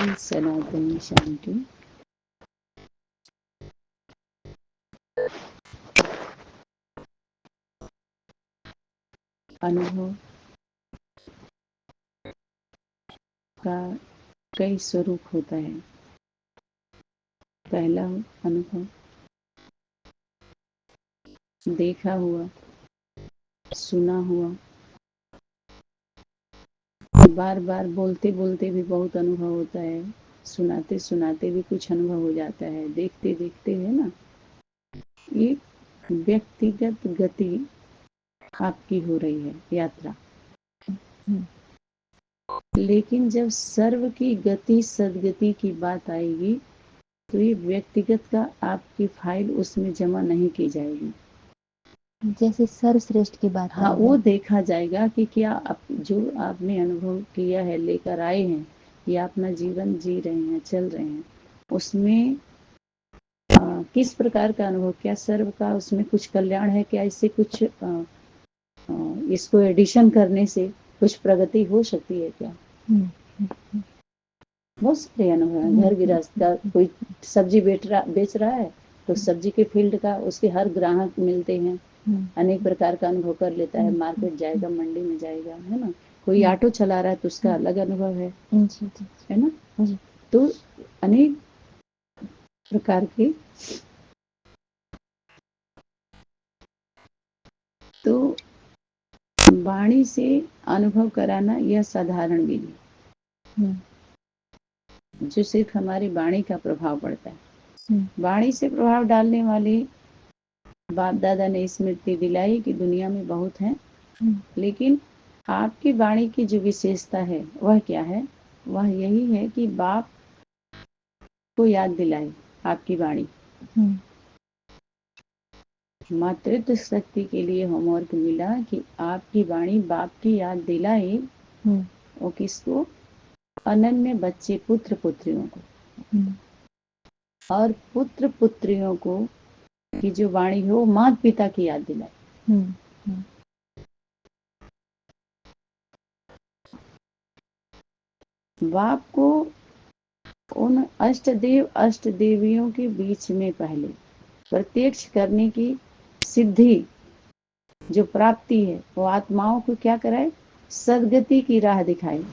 ओम सनातनी शांति। अनुभव का कई स्वरूप होता है। पहला अनुभव देखा हुआ, सुना हुआ, बार बार बोलते बोलते भी बहुत अनुभव होता है, सुनाते सुनाते भी कुछ अनुभव हो जाता है, देखते देखते है ना। एक व्यक्तिगत गति आपकी हो रही है यात्रा, लेकिन जब सर्व की गति सदगति की बात आएगी तो ये व्यक्तिगत का आपकी फाइल उसमें जमा नहीं की जाएगी। जैसे सर्वश्रेष्ठ की बात हाँ, वो देखा जाएगा कि क्या जो आपने अनुभव किया है, लेकर आए हैं या अपना जीवन जी रहे हैं, चल रहे हैं, उसमें किस प्रकार का अनुभव, क्या सर्व का उसमें कुछ कल्याण है, क्या इससे कुछ इसको एडिशन करने से कुछ प्रगति हो सकती है क्या। बहुत सारे अनुभव है। घर गृहस्थ का कोई सब्जी बेच रहा है तो सब्जी के फील्ड का उसके हर ग्राहक मिलते हैं, अनेक प्रकार का अनुभव कर लेता है। मार्केट जाएगा, मंडी में जाएगा, है ना। कोई ऑटो चला रहा है तो उसका अलग अनुभव है ना। तो अनेक प्रकार के, तो वाणी से अनुभव कराना यह साधारण विधि, जो सिर्फ हमारी वाणी का प्रभाव पड़ता है। वाणी से प्रभाव डालने वाली बाप दादा ने स्मृति दिलाई कि दुनिया में बहुत हैं, लेकिन आपकी वाणी की जो विशेषता है वह क्या है, वह यही है कि बाप को याद दिलाए। आपकी वाणी मातृत्व शक्ति के लिए होमवर्क मिला कि आपकी वाणी बाप की याद दिलाए। वो किसको? अनन्य बच्चे, पुत्र पुत्रियों को, और पुत्र पुत्रियों को की जो वाणी हो माता पिता की याद दिलाए। बाप को उन अष्टदेव अष्ट देवियों के बीच में पहले प्रत्यक्ष करने की सिद्धि जो प्राप्ति है, वो आत्माओं को क्या कराए? सदगति की राह दिखाए।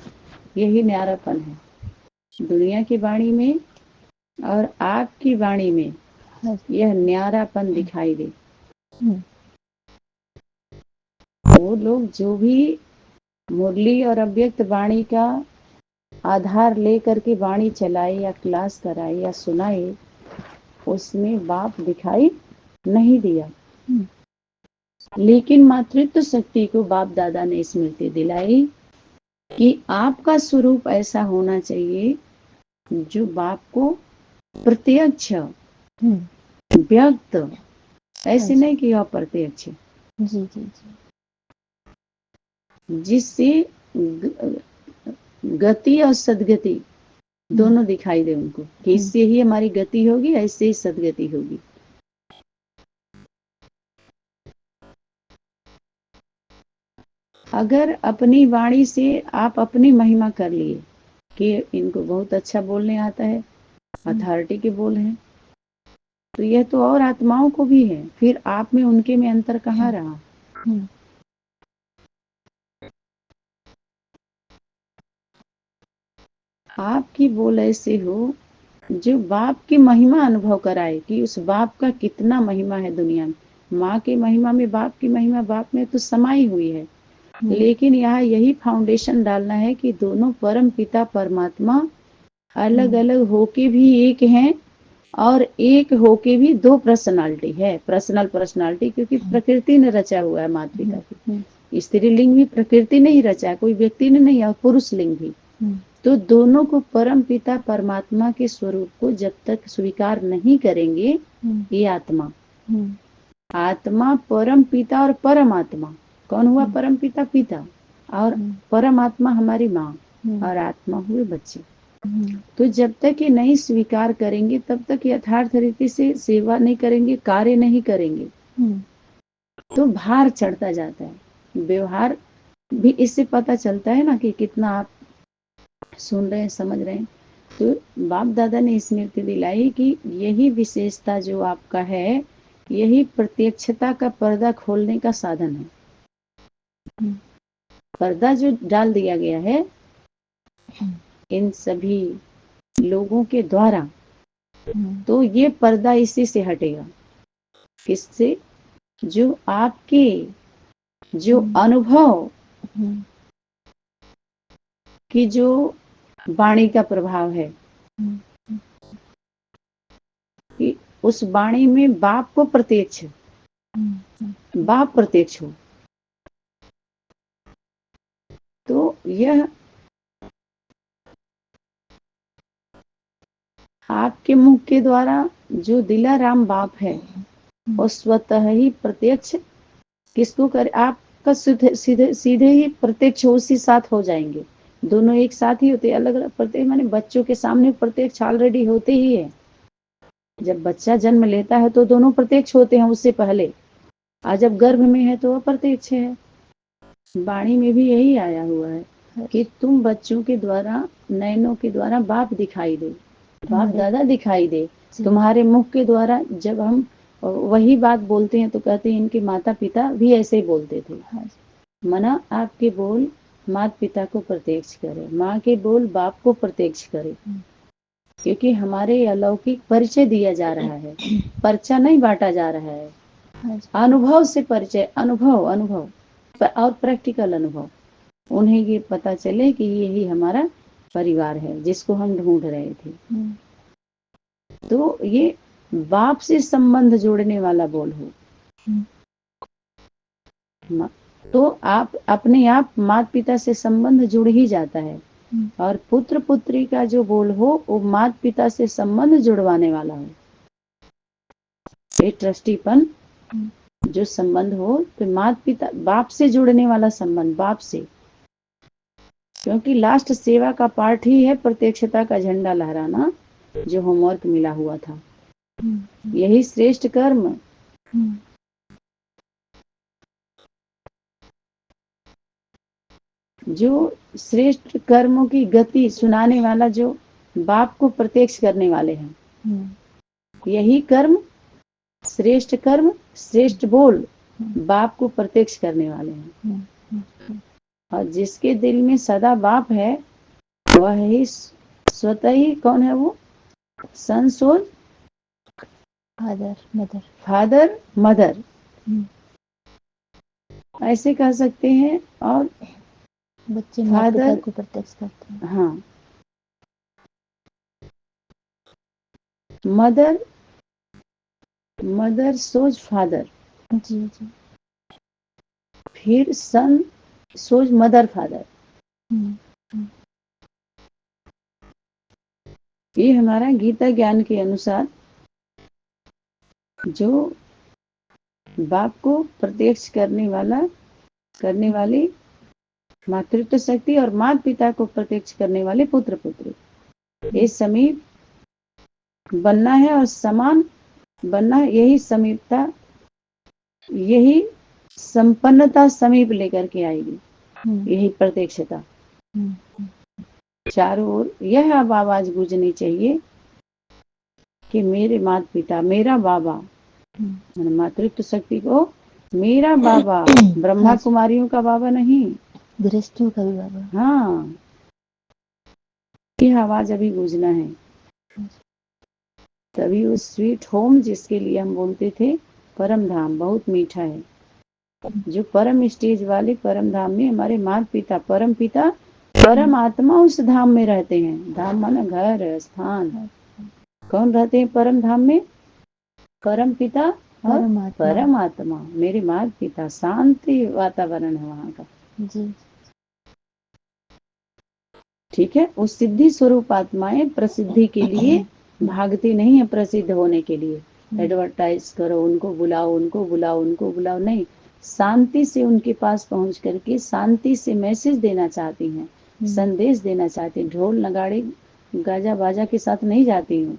यही न्यारापन है दुनिया की वाणी में और आपकी वाणी में, यह न्यारापन दिखाई दे। वो लोग जो भी मुरली और अव्यक्त वाणी का आधार लेकर के वाणी चलाए या क्लास कराए या सुनाए, उसमें बाप दिखाई नहीं दिया, लेकिन मातृत्व शक्ति को बाप दादा ने स्मृति दिलाई कि आपका स्वरूप ऐसा होना चाहिए जो बाप को प्रत्यक्ष व्यक्त, ऐसे नहीं कि अप्रत्यक्ष, जिससे गति और सदगति दोनों दिखाई दे उनको, कि इससे ही हमारी गति होगी, ऐसे ही सदगति होगी। अगर अपनी वाणी से आप अपनी महिमा कर लिए कि इनको बहुत अच्छा बोलने आता है, अथॉरिटी के बोल हैं, तो यह तो और आत्माओं को भी है, फिर आप में उनके में अंतर कहाँ रहा? आपकी बोल ऐसे हो जो बाप की महिमा अनुभव कराए कि उस बाप का कितना महिमा है दुनिया में। माँ की महिमा में बाप की महिमा बाप में तो समाई हुई है, लेकिन यहाँ यही फाउंडेशन डालना है कि दोनों परम पिता परमात्मा अलग अलग होके भी एक हैं, और एक होके भी दो पर्सनालिटी है। पर्सनालिटी, क्योंकि प्रकृति ने रचा हुआ है माता पिता की। स्त्रीलिंग भी प्रकृति ने ही रचा, कोई व्यक्ति ने नहीं, और पुरुष लिंग भी। तो दोनों को परम पिता परमात्मा के स्वरूप को जब तक स्वीकार नहीं करेंगे, ये आत्मा परम पिता और परमात्मा, कौन हुआ? परम पिता पिता, और परमात्मा हमारी माँ, और आत्मा हुए बच्चे। तो जब तक ये नहीं स्वीकार करेंगे तब तक यथार्थ रीति से सेवा नहीं करेंगे, कार्य नहीं करेंगे, तो भार चढ़ता जाता है। व्यवहार भी इससे पता चलता है ना कि कितना आप सुन रहे हैं, समझ रहे हैं। तो बाप दादा ने स्मृति दिलाई कि यही विशेषता जो आपका है, यही प्रत्यक्षता का पर्दा खोलने का साधन है। पर्दा जो डाल दिया गया है इन सभी लोगों के द्वारा, तो ये पर्दा इसी से हटेगा। किससे? जो आपके जो अनुभव की जो वाणी का प्रभाव है, कि उस वाणी में बाप को प्रत्यक्ष, बाप प्रत्यक्ष हो, तो यह आपके मुख के द्वारा जो दिलाराम बाप है वो स्वतः ही प्रत्यक्ष किसको कर, आपका सीधे सीधे ही प्रत्यक्ष उसी साथ हो जाएंगे। दोनों एक साथ ही होते, अलग अलग प्रत्यक्ष माने बच्चों के सामने प्रत्यक्ष ऑलरेडी होते ही है। जब बच्चा जन्म लेता है तो दोनों प्रत्यक्ष होते हैं उससे पहले, और जब गर्भ में है तो अप्रत्यक्ष है। वाणी में भी यही आया हुआ है कि तुम बच्चों के द्वारा, नयनों के द्वारा बाप दिखाई दे, बाप दादा दिखाई दे। तुम्हारे मुख के द्वारा जब हम वही बात बोलते हैं तो कहते हैं इनके माता पिता भी ऐसे ही बोलते थे। मना आपके बोल माता पिता को प्रत्यक्ष करे, माँ के बोल बाप को प्रत्यक्ष करे, क्योंकि हमारे अलौकिक परिचय दिया जा रहा है, पर्चा नहीं बांटा जा रहा है। अनुभव से परिचय, अनुभव अनुभव और प्रैक्टिकल अनुभव, उन्हें ये पता चले कि यही हमारा परिवार है जिसको हम ढूंढ रहे थे। तो ये बाप से संबंध जोड़ने वाला बोल हो, तो आप अपने आप माता पिता से संबंध जुड़ ही जाता है। और पुत्र पुत्री का जो बोल हो वो माता पिता से संबंध जुड़वाने वाला हो। ये ट्रस्टीपन जो संबंध हो तो माता पिता बाप से जुड़ने वाला संबंध, बाप से, क्योंकि लास्ट सेवा का पार्ट ही है प्रत्यक्षता का झंडा लहराना, जो होमवर्क मिला हुआ था। यही श्रेष्ठ कर्म। जो श्रेष्ठ कर्मों की गति सुनाने वाला, जो बाप को प्रत्यक्ष करने वाले हैं, यही कर्म, श्रेष्ठ कर्म, श्रेष्ठ बोल बाप को प्रत्यक्ष करने वाले हैं। और जिसके दिल में सदा बाप है वह ही स्वतः ही कौन है? वो सन सोल फादर मदर, फादर मदर ऐसे कह सकते हैं। और बच्चे माता को प्रत्यक्ष करते हैं। हाँ, मदर, मदर सोज फादर, जी जी। फिर सन सोज मदर फादर। ये हमारा गीता ज्ञान के अनुसार जो बाप को प्रत्यक्ष करने वाली मातृत्व शक्ति और माता पिता को प्रत्यक्ष करने वाले पुत्र पुत्री, ये समीप बनना है और समान बनना है। यही समीपता, यही संपन्नता समीप लेकर के आएगी, यही प्रत्यक्षता। चारों ओर यह अब आवाज गूंजनी चाहिए कि मेरे माता पिता, मेरा बाबा, मातृत्व शक्ति को मेरा बाबा, ब्रह्मा कुमारियों का बाबा नहीं, गृहस्थियों का भी बाबा। हाँ, यह आवाज अभी गूंजना है। तभी उस स्वीट होम जिसके लिए हम बोलते थे परम धाम बहुत मीठा है, जो परम स्टेज वाले परम धाम में हमारे माता पिता, परम पिता, परम आत्मा उस धाम में रहते हैं। धाम माना घर, स्थान। कौन रहते हैं परम धाम में? परम पिता और परम आत्मा, मेरे माता पिता। शांति वातावरण है वहाँ का जी। ठीक है। उस सिद्धि स्वरूप आत्माएं प्रसिद्धि के लिए भागती नहीं है, प्रसिद्ध होने के लिए एडवर्टाइज करो, उनको बुलाओ, उनको बुलाओ, उनको बुलाओ, नहीं, शांति से उनके पास पहुंच करके शांति से मैसेज देना चाहती हैं, संदेश देना चाहती हैं। ढोल नगाड़े गाजा बाजा के साथ नहीं जाती हूँ।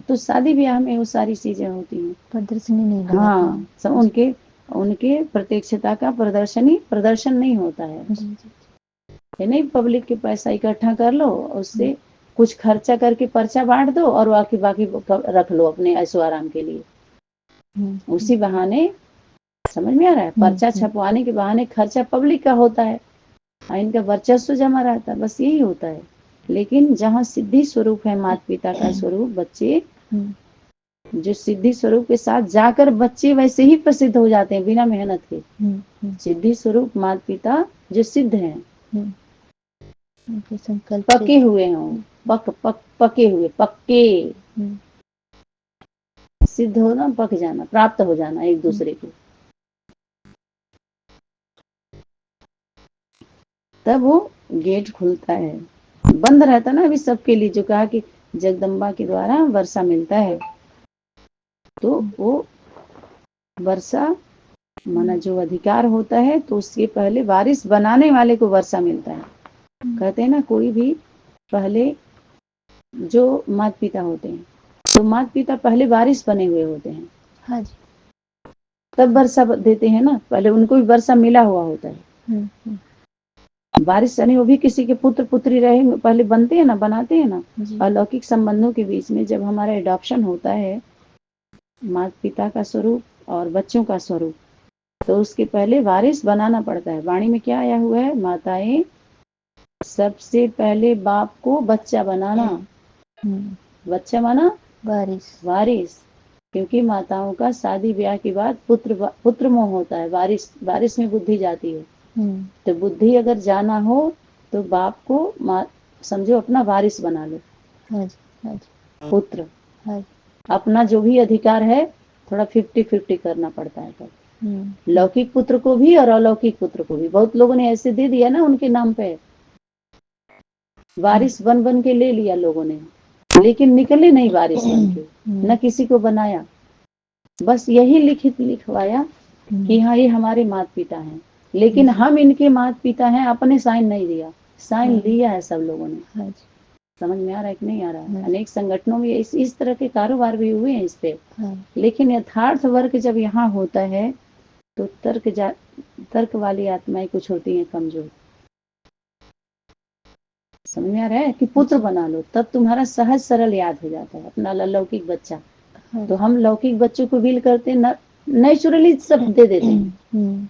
तो शादी ब्याह में वो सारी चीजें होती हैं, प्रदर्शनी नहीं, हाँ, सब उनके प्रत्यक्षता का प्रदर्शन नहीं होता है। नहीं, पब्लिक के पैसा इकट्ठा कर लो, उससे कुछ खर्चा करके पर्चा बांट दो और बाकी रख लो अपने ऐशो आराम के लिए। उसी बहाने, समझ में आ रहा है, पर्चा छपवाने के बहाने खर्चा पब्लिक का होता है और इनका वर्चस्व जमा रहता है, बस यही होता है। लेकिन जहाँ सिद्धि स्वरूप है माता पिता का स्वरूप, बच्चे जो सिद्धि स्वरूप के साथ जाकर बच्चे वैसे ही प्रसिद्ध हो जाते हैं बिना मेहनत के। सिद्धि स्वरूप माता पिता जो सिद्ध हैं, पके हुए हों, पके हुए, पक्के, सिद्ध होना, पक जाना, प्राप्त हो जाना एक दूसरे को, तब वो गेट खुलता है। बंद रहता ना अभी सबके लिए, जो कहा कि जगदम्बा के द्वारा वर्षा मिलता है, तो वो वर्षा माना जो अधिकार होता है, तो उसके पहले बारिश बनाने वाले को वर्षा मिलता है। कहते हैं ना, कोई भी पहले जो माता पिता होते हैं, तो माता पिता पहले बारिश बने हुए होते हैं। हाँ जी। तब वर्षा देते हैं ना, पहले उनको भी वर्षा मिला हुआ होता है। बारिश यानी वो भी किसी के पुत्र पुत्री रहे, पहले बनते हैं ना, बनाते हैं ना। अलौकिक संबंधों के बीच में जब हमारा एडॉप्शन होता है, माता पिता का स्वरूप और बच्चों का स्वरूप, तो उसके पहले वारिस बनाना पड़ता है। वाणी में क्या आया हुआ है, माताएं सबसे पहले बाप को बच्चा बनाना। बच्चा माना वारिस, क्योंकि माताओं का शादी ब्याह के बाद पुत्र मोह होता है, वारिस में बुद्धि जाती है। तो बुद्धि अगर जाना हो तो बाप को समझो अपना वारिस बना लो। पुत्र अपना जो भी अधिकार है थोड़ा 50-50 करना पड़ता है तब। लौकिक पुत्र को भी और अलौकिक पुत्र को भी। बहुत लोगों ने ऐसे दे दिया ना उनके नाम पे, वारिस बन के ले लिया लोगों ने, लेकिन निकले नहीं वारिस बन के, न किसी को बनाया, बस यही लिखवाया कि हाँ ये हमारे माता पिता हैं, लेकिन हम इनके माता पिता हैं, अपने साइन नहीं दिया। साइन लिया है सब लोगों ने। समझ में आ रहा है कि नहीं आ रहा है? अनेक संगठनों में इस तरह के कारोबार भी हुए हैं इस पे। लेकिन यथार्थ वर्क जब यहाँ होता है तो तर्क वाली आत्माएं कुछ होती हैं कमजोर। समझ में आ रहा है कि पुत्र बना लो, तब तुम्हारा सहज सरल याद हो जाता है अपना लौकिक बच्चा। तो हम लौकिक बच्चों को विल करते नेचुरली सब दे देते हैं,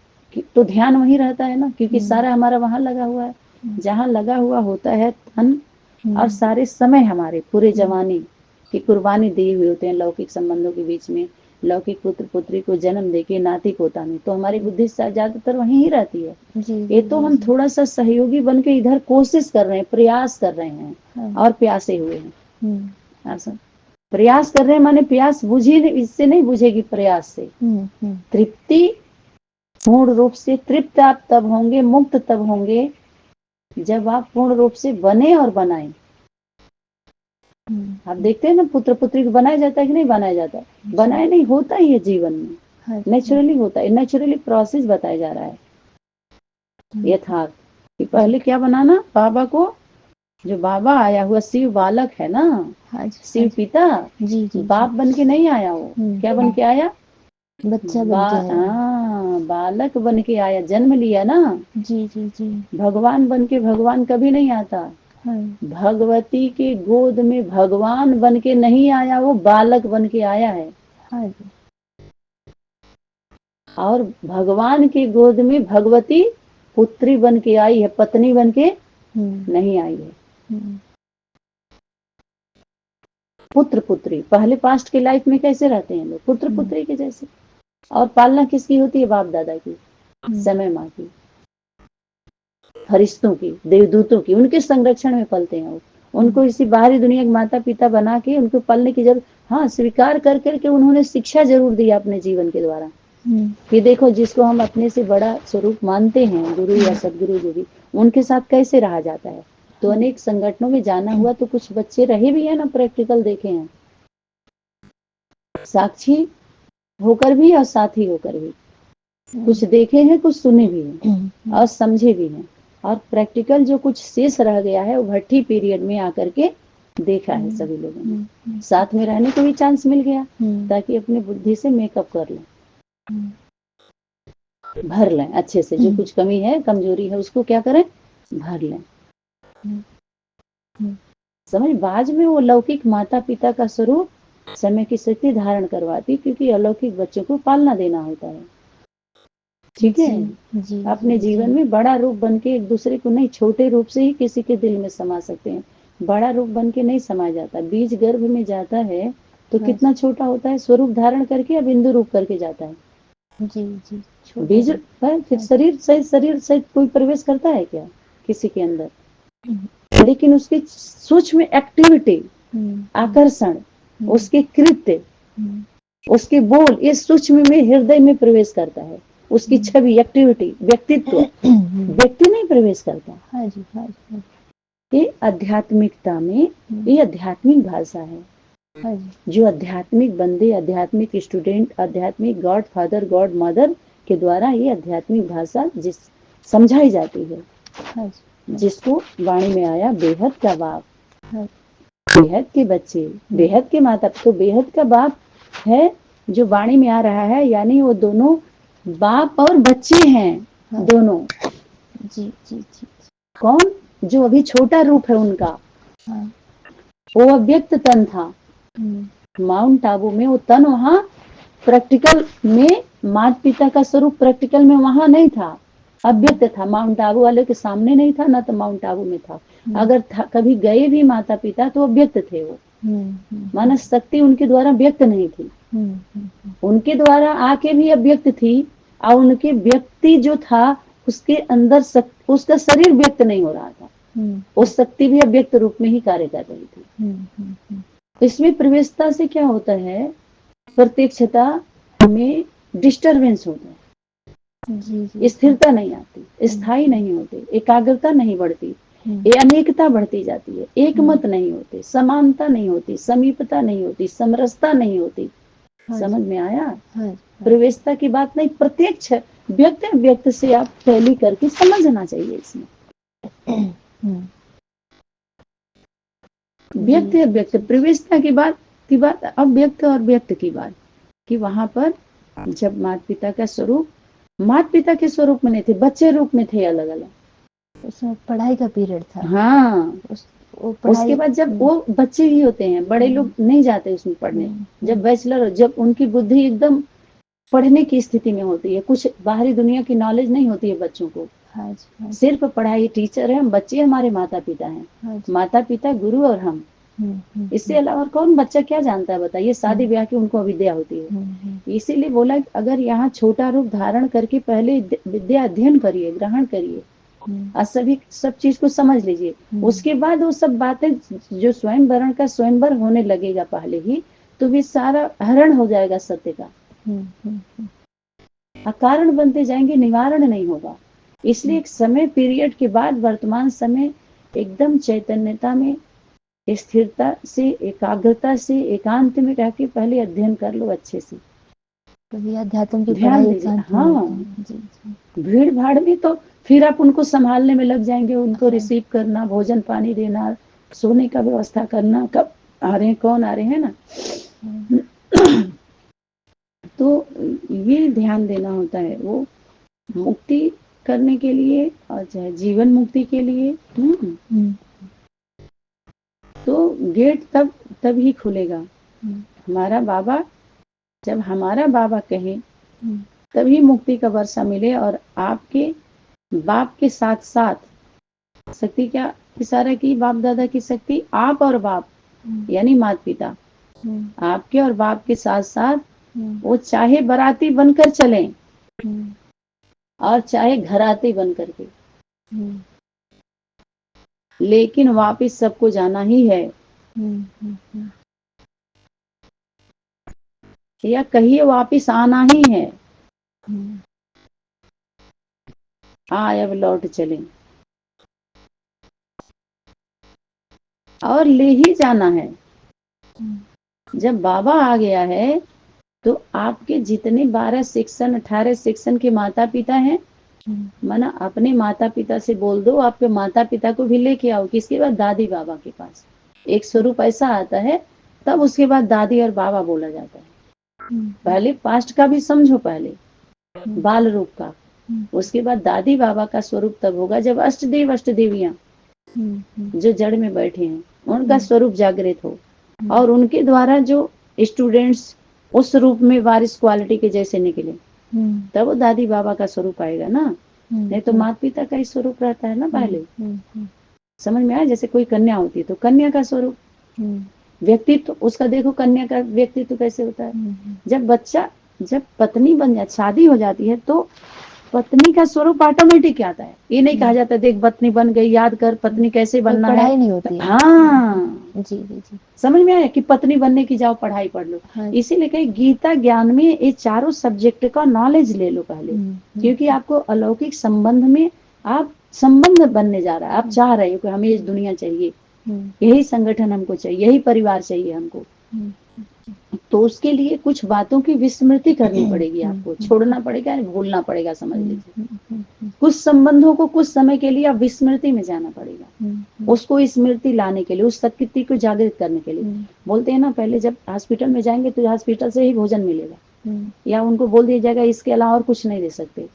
तो ध्यान वहीं रहता है ना, क्योंकि सारा हमारा वहां लगा हुआ है। जहाँ लगा हुआ होता है धन और सारे समय हमारे पूरे जवानी की कुर्बानी दिए हुए होते हैं लौकिक संबंधों के बीच में, लौकिक पुत्र पुत्री को जन्म देके नाती पोता में, तो हमारी बुद्धि ज्यादातर वहीं ही रहती है। ये तो हम थोड़ा सा सहयोगी बन के इधर कोशिश कर रहे हैं, प्रयास कर रहे हैं और प्यासे हुए हैं। प्रयास कर रहे हैं माने प्यास बुझी, इससे नहीं बुझेगी, प्रयास से तृप्ति। पूर्ण रूप से तृप्त आप तब होंगे, मुक्त तब होंगे जब आप पूर्ण रूप से बने और बनाएं। आप देखते हैं ना पुत्र पुत्री को बनाया जाता है कि नहीं बनाया जाता है? बनाया नहीं, होता ही है जीवन में, नेचुरली होता है। नेचुरली प्रोसेस बताया जा रहा है यथार्थ कि पहले क्या बनाना, बाबा को, जो बाबा आया हुआ शिव बालक है ना, शिव पिता बाप बन के नहीं आया, वो क्या बन के आया, बच्चा बन के आया। बालक बन के आया, जन्म लिया ना। भगवान बन के भगवान कभी नहीं आता। भगवती के गोद में भगवान बन के नहीं आया, वो बालक बन के आया है। और भगवान के गोद में भगवती पुत्री बन के आई है, पत्नी बन के नहीं आई है। पुत्र पुत्री पहले पास्ट के लाइफ में कैसे रहते हैं लोग, पुत्र पुत्री के जैसे। और पालना किसकी होती है, बाप दादा की, समय माँ की, फरिश्तों की, देवदूतों की, उनके संरक्षण में पलते हैं वो। उनको इसी बाहरी दुनिया के माता पिता बना के उनको पलने की जरूरत, हाँ स्वीकार कर करके उन्होंने शिक्षा जरूर दी अपने जीवन के द्वारा कि देखो जिसको हम अपने से बड़ा स्वरूप मानते हैं, गुरु या सदगुरु जो भी, उनके साथ कैसे रहा जाता है। तो अनेक संगठनों में जाना हुआ, तो कुछ बच्चे रहे भी है ना, प्रैक्टिकल देखे हैं, साक्षी होकर भी और साथी होकर भी, कुछ देखे हैं, कुछ सुने भी हैं और समझे भी हैं। और प्रैक्टिकल जो कुछ शेष रह गया है वो भट्टी पीरियड में आकर के देखा है सभी लोगों ने। साथ में रहने को भी चांस मिल गया ताकि अपनी बुद्धि से मेकअप कर लें, भर लें अच्छे से। जो कुछ कमी है, कमजोरी है, उसको क्या करें, भर लें। समझ, बाद में वो लौकिक माता पिता का स्वरूप समय की शक्ति धारण करवाती, क्योंकि अलौकिक बच्चों को पालना देना होता है। ठीक है, जी अपने जीवन में बड़ा रूप बन के एक दूसरे को नहीं, छोटे रूप से ही किसी के दिल में समा सकते हैं, बड़ा रूप बन के नहीं समा जाता। बीज गर्भ में जाता है तो कितना छोटा होता है, स्वरूप धारण करके या बिंदु रूप करके जाता है। जी जी, बीज पर फिर शरीर सहित कोई प्रवेश करता है क्या किसी के अंदर? लेकिन उसकी सूक्ष्म एक्टिविटी, आकर्षण, उसके कृत्य, उसके बोल, ये सूक्ष्म में हृदय में प्रवेश करता है। उसकी छवि, एक्टिविटी, व्यक्तित्व, व्यक्ति नहीं प्रवेश करता। हाँ जी, हाँ जी। ये आध्यात्मिकता में ये आध्यात्मिक भाषा है। हाँ जी। जो आध्यात्मिक बंदे, आध्यात्मिक स्टूडेंट, आध्यात्मिक गॉड फादर गॉड मदर के द्वारा ये आध्यात्मिक भाषा जिस समझाई जाती है। हाँ जी। जिसको वाणी में आया बेहद का बाप, बेहद के बच्चे, बेहद के माता। तो बेहद का बाप है जो वाणी में आ रहा है, यानी वो दोनों बाप और बच्चे हैं। दोनों जी जी जी। कौन? जो अभी छोटा रूप है उनका, वो अव्यक्त तन था माउंट आबू में। वो तन वहां प्रैक्टिकल में माता पिता का स्वरूप प्रैक्टिकल में वहां नहीं था, अव्यक्त था। माउंट आबू वाले के सामने नहीं था, ना तो माउंट आबू में था। अगर था, कभी गए भी माता पिता तो अव्यक्त थे वो, मानस शक्ति उनके द्वारा व्यक्त नहीं थी। उनके द्वारा आके भी अव्यक्त थी, और उनके व्यक्ति जो था उसके अंदर उसका शरीर व्यक्त नहीं हो रहा था, उस शक्ति भी अव्यक्त रूप में ही कार्य कर रही थी। इसमें प्रवेशता से क्या होता है, प्रत्यक्षता में डिस्टरबेंस होता है, स्थिरता नहीं आती, स्थायी नहीं होती, एकाग्रता नहीं बढ़ती, ये अनेकता बढ़ती जाती है, एक मत नहीं होते, समानता नहीं होती, समीपता नहीं होती, समरसता नहीं होती। समझ में आया? प्रवेशता की बात नहीं, प्रत्यक्ष व्यक्त व्यक्त से आप पहली करके समझना चाहिए। इसमें व्यक्त व्यक्त प्रवेशता की बात अव्यक्त और व्यक्त की बात, कि वहां पर जब माता पिता का स्वरूप माता पिता के स्वरूप में नहीं थे, बच्चे रूप में थे अलग अलग। उसमें पढ़ाई का पीरियड था। हाँ, उसके बाद जब वो बच्चे ही होते हैं, बड़े लोग नहीं जाते उसमें पढ़ने। जब बैचलर, जब उनकी बुद्धि एकदम पढ़ने की स्थिति में होती है, कुछ बाहरी दुनिया की नॉलेज नहीं होती है बच्चों को, सिर्फ पढ़ाई। टीचर है, हम बच्चे हमारे माता पिता हैं, माता पिता गुरु और हम। इससे अलावा कौन बच्चा क्या जानता है बताइए? शादी ब्याह की उनको अविद्या होती है। इसीलिए बोला अगर यहाँ छोटा रूप धारण करके पहले विद्या अध्ययन करिए, ग्रहण करिए, और सभी सब चीज को समझ लीजिए। उसके बाद वो सब बातें जो स्वयंवरण का स्वयंवर होने लगेगा पहले ही, तो भी सारा हरण हो जाएगा सत्य का, कारण बनते जाएंगे, निवारण नहीं होगा। इसलिए एक समय पीरियड के बाद वर्तमान समय एकदम चैतन्यता में, स्थिरता से, एकाग्रता से, एकांत में रह के पहले अध्ययन कर लो अच्छे से। अध्यात्म की ध्यान दीजिए। हाँ, भीड़ भाड़ में तो फिर आप उनको संभालने में लग जाएंगे, उनको रिसीव करना, भोजन पानी देना, सोने का व्यवस्था करना, कब आ रहे हैं, कौन आ रहे हैं ना। तो ये ध्यान देना होता है, वो मुक्ति करने के लिए और चाहे जीवन मुक्ति के लिए। तो गेट तब ही खुलेगा। हमारा बाबा, जब हमारा बाबा कहे तभी मुक्ति का वर्षा मिले। और आपके बाप के साथ साथ शक्ति, क्या इशारा की, बाप दादा की शक्ति, आप और बाप यानी माता पिता, आपके और बाप के साथ साथ वो चाहे बराती बनकर चले और चाहे घराती बनकर के, लेकिन वापिस सबको जाना ही है। या कहिए वापिस आना ही है। आए अब लौट चले, और ले ही जाना है। जब बाबा आ गया है तो आपके जितने 12 सेक्शन 18 सेक्शन के माता पिता हैं, माना अपने माता पिता से बोल दो, आपके माता पिता को भी लेके आओ। किसके बाद? दादी बाबा के पास। एक स्वरूप ऐसा आता है, तब उसके बाद दादी और बाबा बोला जाता है। पहले पास्ट का भी समझो, पहले बाल रूप का, उसके बाद दादी बाबा का स्वरूप तब होगा जब अष्टदेव अष्टदेवियां जो जड़ में बैठे हैं उनका स्वरूप जागृत हो, और उनके द्वारा जो स्टूडेंट्स उस रूप में वारिस क्वालिटी के जैसे निकले, तब वो दादी बाबा का स्वरूप आएगा ना। नहीं तो माता पिता का ही स्वरूप रहता है ना पहले। समझ में आया? जैसे कोई कन्या होती है तो कन्या का स्वरूप, व्यक्तित्व उसका देखो, कन्या का व्यक्तित्व कैसे होता है। जब पत्नी बन जाती, शादी हो जाती है, तो पत्नी का स्वरूप ऑटोमेटिक आता है। ये नहीं कहा जाता देख पत्नी बन गई, याद कर पत्नी कैसे बनना है। पढ़ाई नहीं होती है। हाँ जी जी जी। समझ में आया कि पत्नी बनने की जाओ पढ़ाई पढ़ लो। हाँ। इसीलिए कहीं गीता ज्ञान में ये चारों सब्जेक्ट का नॉलेज ले लो पहले, क्योंकि आपको अलौकिक संबंध में आप संबंध बनने जा रहा है। आप चाह रहे हो कि हमें इस दुनिया चाहिए, यही संगठन हमको चाहिए, यही परिवार चाहिए हमको। तो उसके लिए कुछ बातों की विस्मृति करनी पड़ेगी, आपको छोड़ना पड़ेगा, भूलना पड़ेगा, समझ लीजिए। कुछ संबंधों को कुछ समय के लिए आप विस्मृति में जाना पड़ेगा, उसको स्मृति लाने के लिए, उस शक्ति को जागृत करने के लिए। बोलते हैं ना, पहले जब हॉस्पिटल में जाएंगे तो हॉस्पिटल से ही भोजन मिलेगा, या उनको बोल दिया जाएगा इसके अलावा और कुछ नहीं दे सकते।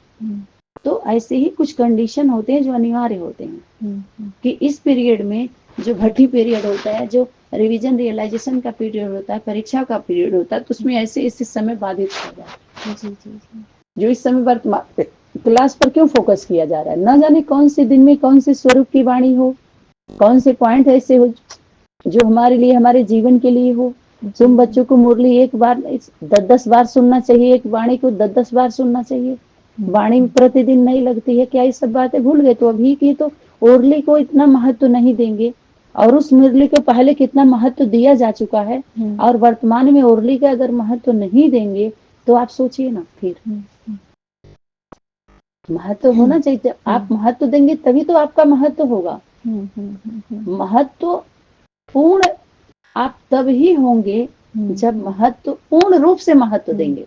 तो ऐसे ही कुछ कंडीशन होते हैं जो अनिवार्य होते हैं कि इस पीरियड में, जो भट्टी पीरियड होता है, जो रिवीजन रियलाइजेशन का पीरियड होता है, परीक्षा का पीरियड होता है, तो उसमें ऐसे इस समय बाधित हो जाए। जो इस समय वर्तमान क्लास पर क्यों फोकस किया जा रहा है, न जाने कौन से दिन में कौन से स्वरूप की वाणी हो, कौन से पॉइंट ऐसे हो जो हमारे लिए, हमारे जीवन के लिए हो। तुम बच्चों को मुरली एक बार 10-10 बार सुनना चाहिए, एक वाणी को 10-10 बार सुनना चाहिए। वाणी प्रतिदिन नहीं लगती है क्या? ये सब बातें भूल गए। तो अभी की तो मुरली को इतना महत्व नहीं देंगे, और उस मुरली को पहले कितना महत्व दिया जा चुका है, और वर्तमान में मुरली का अगर महत्व नहीं देंगे तो आप सोचिए ना, फिर महत्व होना चाहिए। आप महत्व देंगे तभी तो आपका महत्व होगा। महत्व पूर्ण आप तब ही होंगे जब महत्व पूर्ण रूप से महत्व देंगे।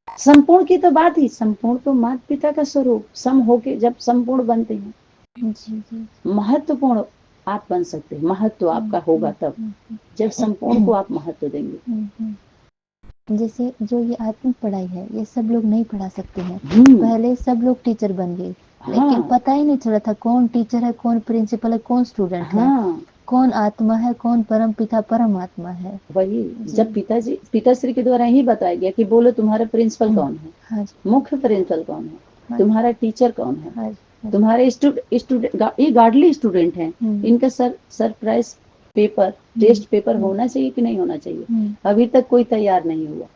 संपूर्ण की तो बात ही, संपूर्ण तो माता पिता का स्वरूप, सम होके जब संपूर्ण बनते हैं, महत्वपूर्ण आप बन सकते हैं। महत्व आपका होगा तब जब संपूर्ण को आप महत्व देंगे। जैसे जो ये आत्मिक पढ़ाई है, ये सब लोग नहीं पढ़ा सकते हैं। पहले सब लोग टीचर बन गए, लेकिन पता ही नहीं चला था कौन टीचर है, कौन प्रिंसिपल है, कौन स्टूडेंट है, कौन आत्मा है, कौन परम पिता परमात्मा है। वही जब पिताश्री के द्वारा ही बताया गया कि बोलो तुम्हारा प्रिंसिपल कौन है, मुख्य प्रिंसिपल कौन है, तुम्हारा टीचर कौन है, तुम्हारे स्टूडेंट ये गार्डली स्टूडेंट हैं, इनका सरप्राइज पेपर, टेस्ट पेपर होना चाहिए कि नहीं होना चाहिए। अभी तक कोई तैयार नहीं हुआ।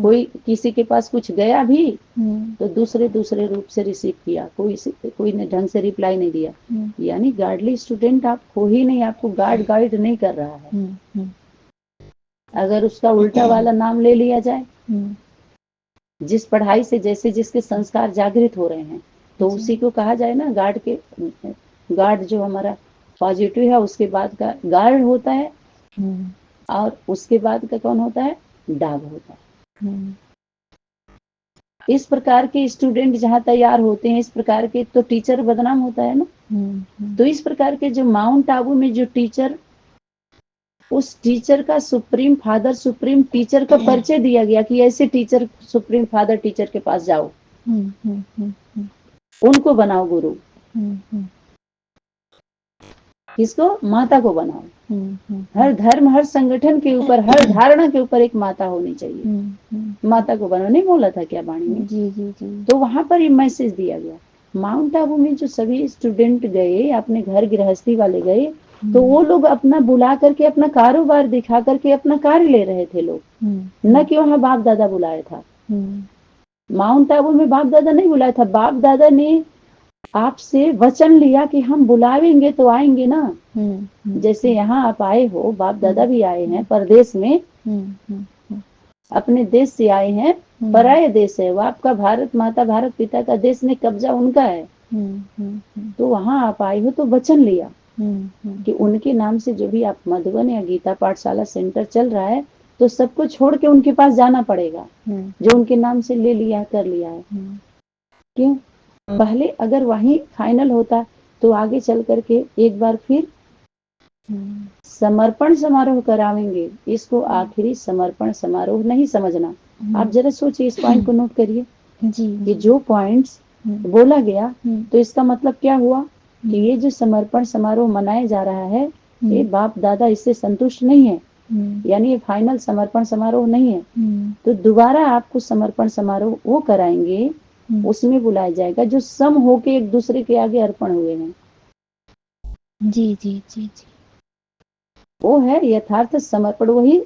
कोई किसी के पास कुछ गया भी तो दूसरे रूप से रिसीव किया, कोई ने ढंग से रिप्लाई नहीं दिया। यानी गार्डली स्टूडेंट आप हो ही नहीं, आपको गाइड नहीं कर रहा है। अगर उसका उल्टा वाला नाम ले लिया जाए, जिस पढ़ाई से जैसे जिसके संस्कार जागृत हो रहे हैं, तो उसी को कहा जाए ना गार्ड जो हमारा पॉजिटिव है, उसके बाद का गार्ड होता है, और उसके बाद का कौन होता है? डाग होता है। इस प्रकार के स्टूडेंट जहाँ तैयार होते हैं, इस प्रकार के, तो टीचर बदनाम होता है ना। तो इस प्रकार के जो माउंट आबू में जो टीचर, उस टीचर का सुप्रीम फादर, सुप्रीम टीचर का परिचय दिया गया कि ऐसे टीचर, सुप्रीम फादर टीचर के पास जाओ, उनको बनाओ गुरु। किसको? माता को बनाओ। हर धर्म, हर संगठन के ऊपर, हर धारणा के ऊपर एक माता होनी चाहिए। माता को बनाओ, नहीं बोला था क्या वाणी में? जी जी जी। तो वहां पर ये मैसेज दिया गया। माउंट आबू में जो सभी स्टूडेंट गए, अपने घर गृहस्थी वाले गए, तो वो लोग अपना बुला करके, अपना कारोबार दिखा करके अपना कार्य ले रहे थे लोग, न कि वहाँ बाप दादा बुलाया था। माउंट आबू में बाप दादा नहीं बुलाया था, बाप दादा ने आपसे वचन लिया कि हम बुलावेंगे तो आएंगे ना। जैसे यहाँ आप आए हो, बाप दादा भी आए हैं परदेश में, अपने देश से आए हैं, पराये देश है वो आपका, भारत माता, भारत पिता का देश में कब्जा उनका है। तो वहाँ आप आए हो तो वचन लिया कि उनके नाम से जो भी आप मधुबन या गीता पाठशाला सेंटर चल रहा है, तो सबको छोड़ के उनके पास जाना पड़ेगा, जो उनके नाम से ले लिया, कर लिया है। क्यों? पहले अगर वहीं फाइनल होता तो आगे चल करके एक बार फिर समर्पण समारोह करावेंगे। इसको आखिरी समर्पण समारोह नहीं समझना। आप जरा सोचिए, इस पॉइंट को नोट करिए कि जो पॉइंट्स बोला गया, तो इसका मतलब क्या हुआ कि ये जो समर्पण समारोह मनाया जा रहा है, ये बाप दादा इससे संतुष्ट नहीं है, यानी ये फाइनल समर्पण समारोह नहीं है। तो दोबारा आपको समर्पण समारोह वो कराएंगे, उसमें बुलाया जाएगा जो सम होके एक दूसरे के आगे अर्पण हुए हैं। जी जी जी जी। वो है यथार्थ समर्पण, वही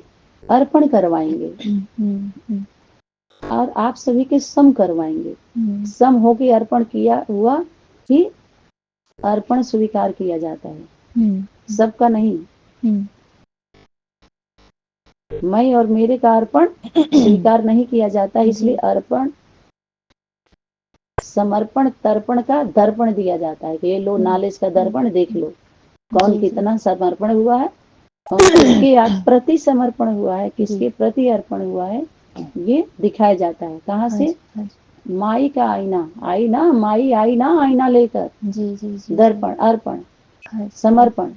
अर्पण करवाएंगे और आप सभी के सम करवाएंगे। सम होके अर्पण किया हुआ ही अर्पण स्वीकार किया जाता है, सबका नहीं। मैं और मेरे का अर्पण स्वीकार नहीं किया जाता, इसलिए अर्पण समर्पण तर्पण का दर्पण दिया जाता है कि ये लो नॉलेज का दर्पण, देख लो कौन कितना समर्पण हुआ है और किसके प्रति समर्पण हुआ है, किसके प्रति अर्पण हुआ है, ये दिखाया जाता है। कहाँ से? माई का आईना, आईना माई आईना, आईना लेकर दर्पण अर्पण समर्पण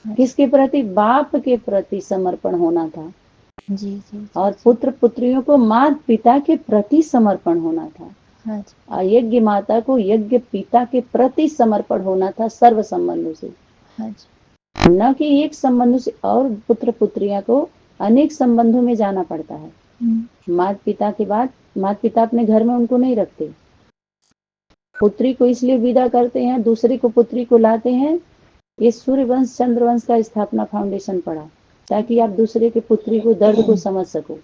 किसके प्रति? बाप के प्रति समर्पण होना था। और पुत्र पुत्रियों को माता पिता के प्रति समर्पण होना था। और यज्ञ माता को यज्ञ पिता के प्रति समर्पण होना था, सर्व संबंधों से, न कि एक संबंध से। और पुत्र पुत्रियां को अनेक संबंधों में जाना पड़ता है। माता पिता के बाद माता पिता अपने घर में उनको नहीं रखते, पुत्री को इसलिए विदा करते हैं, दूसरी को पुत्री को लाते हैं। ये सूर्यवंश चंद्रवंश का स्थापना फाउंडेशन पड़ा, ताकि आप दूसरे के पुत्री को दर्द को समझ सको।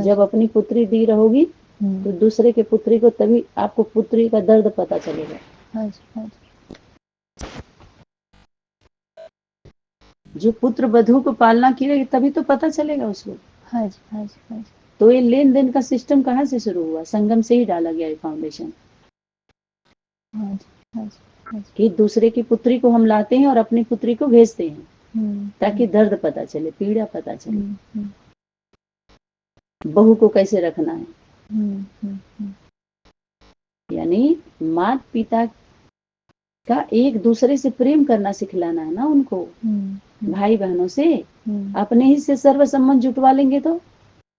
जब अपनी पुत्री दी रहोगी तो दूसरे के पुत्री को, तभी आपको पुत्री का दर्द पता चलेगा। जो पुत्र वधू को पालना की तभी तो पता चलेगा उसको। तो ये लेन देन का सिस्टम कहाँ से शुरू हुआ? संगम से ही डाला गया है फाउंडेशन। कि दूसरे की पुत्री को हम लाते हैं और अपनी पुत्री को भेजते हैं, ताकि दर्द पता चले, पीड़ा पता चले, बहू को कैसे रखना है। यानी माता पिता का एक दूसरे से प्रेम करना सिखलाना है ना उनको। भाई बहनों से अपने ही से सर्व संबंध जुटवा लेंगे तो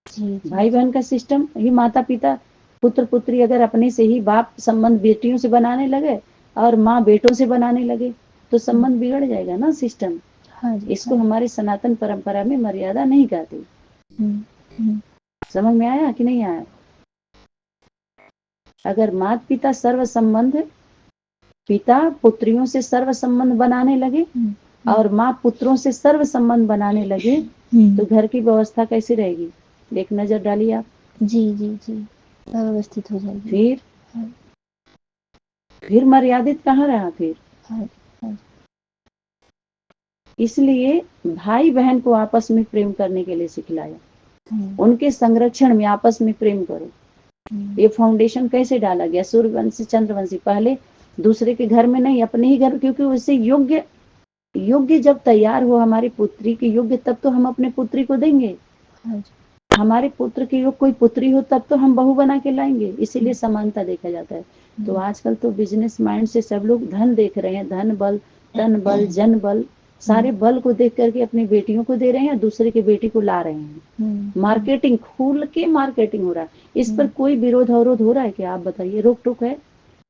भाई बहन का सिस्टम ही, माता पिता पुत्र पुत्री अगर अपने से ही बाप संबंध बेटियों से बनाने लगे और माँ बेटों से बनाने लगे तो संबंध बिगड़ जाएगा ना सिस्टम। इसको हमारे सनातन परंपरा में मर्यादा नहीं कहते। समझ में आया कि नहीं आया? अगर माता पिता सर्व संबंध, पिता पुत्रियों से सर्व संबंध बनाने लगे और माँ पुत्रों से सर्व संबंध बनाने लगे तो घर की व्यवस्था कैसी रहेगी? एक नजर डालिए आप। जी जी जी, व्यवस्थित हो जाएगी। फिर मर्यादित कहाँ रहा फिर? इसलिए भाई बहन को आपस में प्रेम करने के लिए सिखलाया, उनके संरक्षण में आपस में प्रेम करो। ये फाउंडेशन कैसे डाला गया? सूर्यवंशी चंद्रवंशी पहले दूसरे के घर में नहीं, अपने ही घर, क्योंकि उससे योग्य जब तैयार हो हमारी पुत्री की योग्य, तब तो हम अपने पुत्री को देंगे। हमारे पुत्र की योग कोई पुत्री हो तब तो हम बहू बना के लाएंगे। इसीलिए समानता देखा जाता है। तो आजकल तो बिजनेस माइंड से सब लोग धन देख रहे हैं, धन बल, तन बल, जन बल, सारे बल को देख करके अपनी बेटियों को दे रहे हैं, दूसरे की बेटी को ला रहे हैं। मार्केटिंग, खुल के मार्केटिंग हो रहा है। इस पर कोई विरोध अवरोध हो रहा है क्या? आप बताइए। रोक टोक है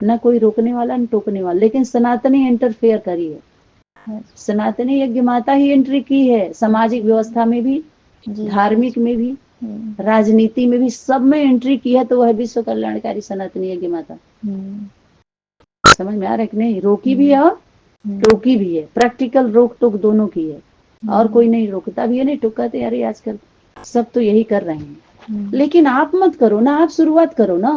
न? कोई रोकने वाला न टोकने वाला। लेकिन सनातनी इंटरफेयर करी है, सनातनी यज्ञ माता ही एंट्री की है, सामाजिक व्यवस्था में भी, धार्मिक में भी, राजनीति में भी, सब में एंट्री की है। तो वह विश्व कल्याणकारी सनातनी यज्ञ माता। समझ में आ रहा है कि नहीं? रोकी भी है और टोकी भी है। प्रैक्टिकल रोक टोक दोनों की है। और कोई नहीं रोकता भी है, नहीं टोकाते। यार आजकल सब तो यही कर रहे हैं। लेकिन आप मत करो ना, आप शुरुआत करो ना।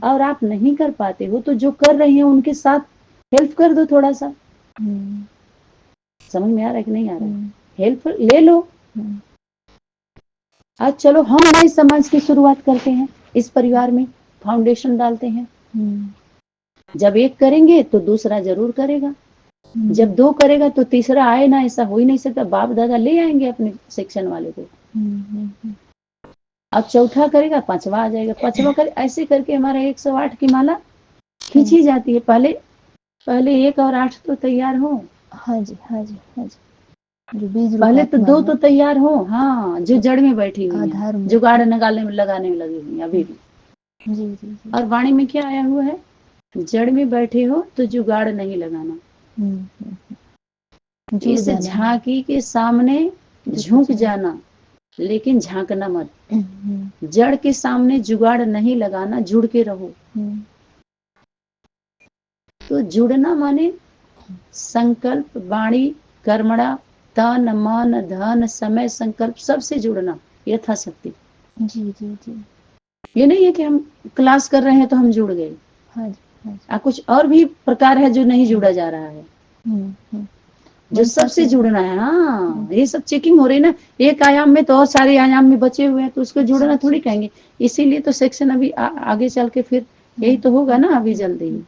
और आप नहीं कर पाते हो तो जो कर रहे हैं उनके साथ हेल्प कर दो थोड़ा सा। समझ में आ रहा है कि नहीं आ रहा है? हेल्प ले लो। आज चलो हम नए समाज की शुरुआत करते हैं, इस परिवार में फाउंडेशन डालते हैं। जब एक करेंगे तो दूसरा जरूर करेगा, जब दो करेगा तो तीसरा आए ना, ऐसा हो ही नहीं सकता। बाप दादा ले आएंगे अपने सेक्शन वाले को, अब चौथा करेगा, पांचवा आ जाएगा, पांचवा करे, ऐसे करके हमारा 108 की माला खींची जाती है। पहले 1 और 8 तो तैयार हो। हाँ जी हाँ जी हाँ जी। जो बीज पहले तो 2 तो तैयार हो। हाँ, जो जड़ में बैठी हुई है, जुगाड़ लगाने में लगी हुई अभी भी। जी जी जी। और वाणी में क्या आया हुआ है? जड़ में बैठे हो तो जुगाड़ नहीं लगाना। इस झांकी के सामने झुक जाना, लेकिन झांकना मत। जड़ के सामने जुगाड़ नहीं लगाना, जुड़ के रहो। तो जुड़ना माने संकल्प, वाणी, कर्मणा, तन मन धन समय संकल्प सबसे जुड़ना यथाशक्ति। जी जी जी। ये नहीं है कि हम क्लास कर रहे हैं तो हम जुड़ गए। हाँ जी, हाँ जी। कुछ और भी प्रकार है जो नहीं जुड़ा जा रहा है, जो सबसे जुड़ना है। हाँ, ये सब चेकिंग हो रही ना, एक आयाम में तो और सारे आयाम में बचे हुए हैं, तो उसको जुड़ना थोड़ी कहेंगे। इसीलिए तो सेक्शन अभी आगे चल के फिर यही तो होगा ना अभी जल्दी ही।